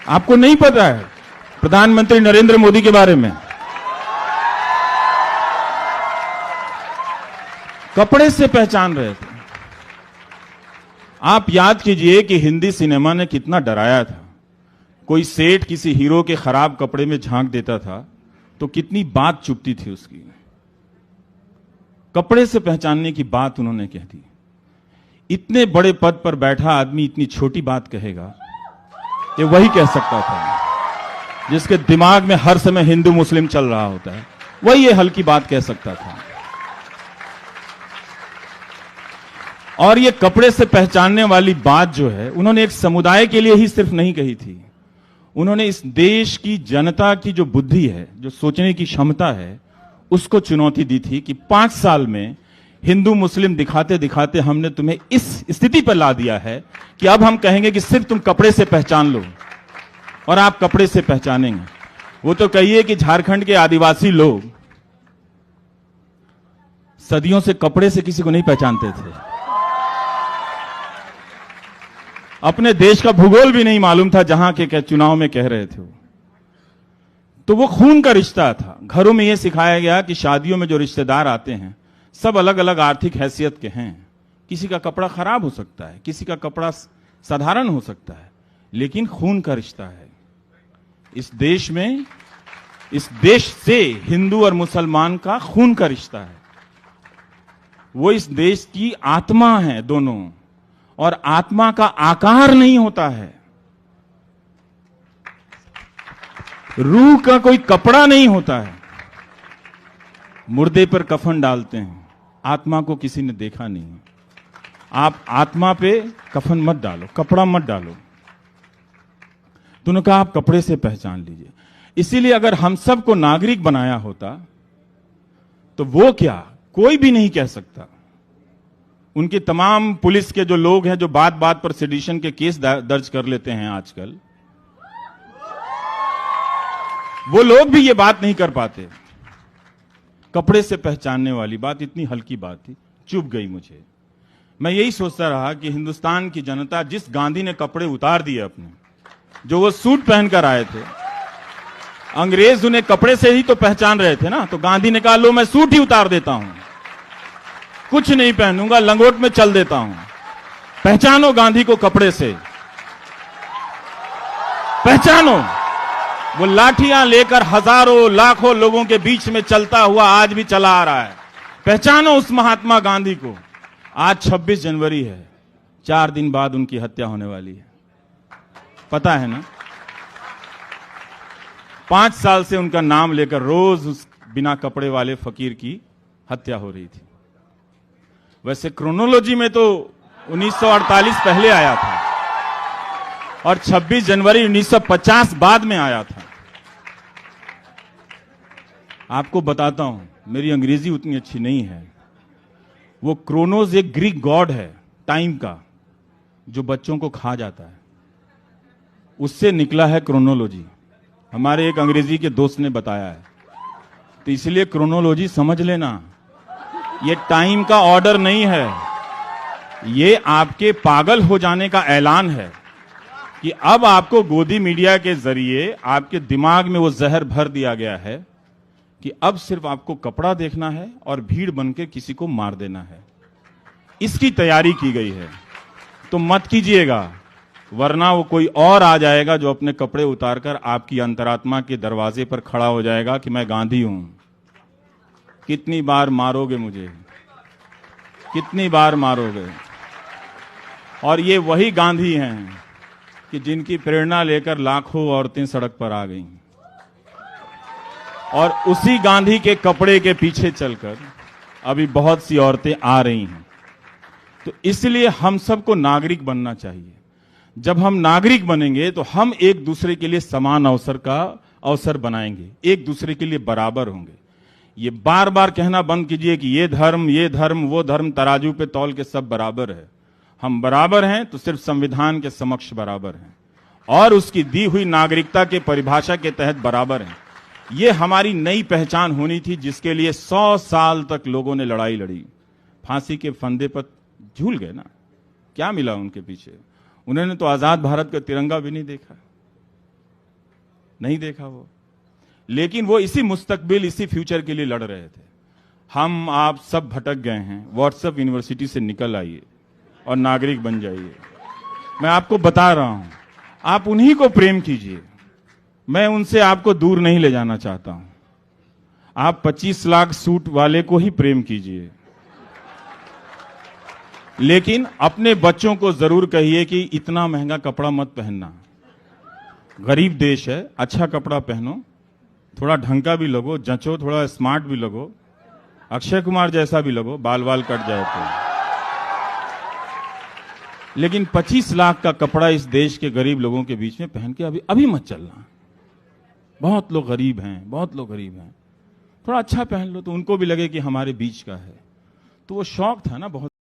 आपको नहीं पता है प्रधानमंत्री नरेंद्र मोदी के बारे में? कपड़े से पहचान रहे थे। आप याद कीजिए कि हिंदी सिनेमा ने कितना डराया था। कोई सेठ किसी हीरो के खराब कपड़े में झांक देता था तो कितनी बात चुपती थी उसकी। कपड़े से पहचानने की बात उन्होंने कह दी। इतने बड़े पद पर बैठा आदमी इतनी छोटी बात कहेगा, ये वही कह सकता था जिसके दिमाग में हर समय हिंदू मुस्लिम चल रहा होता है, वही ये हल्की बात कह सकता था। और ये कपड़े से पहचानने वाली बात जो है, उन्होंने एक समुदाय के लिए ही सिर्फ नहीं कही थी, उन्होंने इस देश की जनता की जो बुद्धि है, जो सोचने की क्षमता है, उसको चुनौती दी थी कि 5 साल में हिंदू मुस्लिम दिखाते दिखाते हमने तुम्हें इस स्थिति पर ला दिया है कि अब हम कहेंगे कि सिर्फ तुम कपड़े से पहचान लो, और आप कपड़े से पहचानेंगे। वो तो कहिए कि झारखंड के आदिवासी लोग सदियों से कपड़े से किसी को नहीं पहचानते थे। अपने देश का भूगोल भी नहीं मालूम था जहां के चुनाव में कह रहे थे वो। तो वो खून का रिश्ता था। घरों में यह सिखाया गया कि शादियों में जो रिश्तेदार आते हैं सब अलग अलग आर्थिक हैसियत के हैं। किसी का कपड़ा खराब हो सकता है, किसी का कपड़ा साधारण हो सकता है, लेकिन खून का रिश्ता है। इस देश में, इस देश से हिंदू और मुसलमान का खून का रिश्ता है। वो इस देश की आत्मा है दोनों, और आत्मा का आकार नहीं होता है। रूह का कोई कपड़ा नहीं होता है। मुर्दे पर कफन डालते हैं, आत्मा को किसी ने देखा नहीं। आप आत्मा पे कफन मत डालो, कपड़ा मत डालो। तूने कहा आप कपड़े से पहचान लीजिए। इसीलिए अगर हम सबको नागरिक बनाया होता तो वो क्या, कोई भी नहीं कह सकता। उनके तमाम पुलिस के जो लोग हैं जो बात बात पर सेडिशन के केस दर्ज कर लेते हैं आजकल, वो लोग भी ये बात नहीं कर पाते। कपड़े से पहचानने वाली बात इतनी हल्की बात थी, चुभ गई मुझे। मैं यही सोचता रहा कि हिंदुस्तान की जनता, जिस गांधी ने कपड़े उतार दिए अपने, जो वो सूट पहनकर आए थे, अंग्रेज उन्हें कपड़े से ही तो पहचान रहे थे ना। तो गांधी ने कहा लो मैं सूट ही उतार देता हूं, कुछ नहीं पहनूंगा, लंगोट में चल देता हूं। पहचानो गांधी को कपड़े से, पहचानो। वो लाठियां लेकर हजारों लाखों लोगों के बीच में चलता हुआ आज भी चला आ रहा है। पहचानो उस महात्मा गांधी को। आज 26 जनवरी है, 4 दिन बाद उनकी हत्या होने वाली है, पता है ना। 5 साल से उनका नाम लेकर रोज उस बिना कपड़े वाले फकीर की हत्या हो रही थी। वैसे क्रोनोलॉजी में तो 1948 पहले आया था और 26 जनवरी 1950 बाद में आया था। आपको बताता हूं, मेरी अंग्रेजी उतनी अच्छी नहीं है। वो क्रोनोस एक ग्रीक गॉड है टाइम का, जो बच्चों को खा जाता है, उससे निकला है क्रोनोलॉजी। हमारे एक अंग्रेजी के दोस्त ने बताया है। तो इसलिए क्रोनोलॉजी समझ लेना, ये टाइम का ऑर्डर नहीं है, ये आपके पागल हो जाने का ऐलान है कि अब आपको गोदी मीडिया के जरिए आपके दिमाग में वो जहर भर दिया गया है कि अब सिर्फ आपको कपड़ा देखना है और भीड़ बनकर किसी को मार देना है। इसकी तैयारी की गई है, तो मत कीजिएगा, वरना वो कोई और आ जाएगा जो अपने कपड़े उतारकर आपकी अंतरात्मा के दरवाजे पर खड़ा हो जाएगा कि मैं गांधी हूं। कितनी बार मारोगे मुझे, कितनी बार मारोगे। और ये वही गांधी हैं कि जिनकी प्रेरणा लेकर लाखों औरतें सड़क पर आ गईं, और उसी गांधी के कपड़े के पीछे चलकर अभी बहुत सी औरतें आ रही हैं। तो इसलिए हम सबको नागरिक बनना चाहिए। जब हम नागरिक बनेंगे तो हम एक दूसरे के लिए समान अवसर बनाएंगे, एक दूसरे के लिए बराबर होंगे। ये बार बार कहना बंद कीजिए कि ये धर्म वो धर्म, तराजू पे तौल के सब बराबर है। हम बराबर हैं तो सिर्फ संविधान के समक्ष बराबर हैं और उसकी दी हुई नागरिकता के परिभाषा के तहत बराबर हैं। ये हमारी नई पहचान होनी थी, जिसके लिए 100 साल तक लोगों ने लड़ाई लड़ी। फांसी के फंदे पर झूल गए ना, क्या मिला उनके पीछे? उन्होंने तो आजाद भारत का तिरंगा भी नहीं देखा। नहीं देखा वो। लेकिन वो इसी मुस्तकबिल, इसी फ्यूचर के लिए लड़ रहे थे। हम आप सब भटक गए हैं। व्हाट्सएप यूनिवर्सिटी से निकल आइए और नागरिक बन जाइए। मैं आपको बता रहा हूं, आप उन्हीं को प्रेम कीजिए। मैं उनसे आपको दूर नहीं ले जाना चाहता हूं। आप 25 लाख सूट वाले को ही प्रेम कीजिए, लेकिन अपने बच्चों को जरूर कहिए कि इतना महंगा कपड़ा मत पहनना। गरीब देश है, अच्छा कपड़ा पहनो, थोड़ा ढंग का भी लगो, जचो, थोड़ा स्मार्ट भी लगो, अक्षय कुमार जैसा भी लगो, बाल बाल कट जाए तो। लेकिन 25 लाख का कपड़ा इस देश के गरीब लोगों के बीच में पहन के अभी मत चलना। बहुत लोग गरीब हैं, बहुत लोग गरीब हैं। थोड़ा अच्छा पहन लो तो उनको भी लगे कि हमारे बीच का है। तो वो शौक था ना बहुत।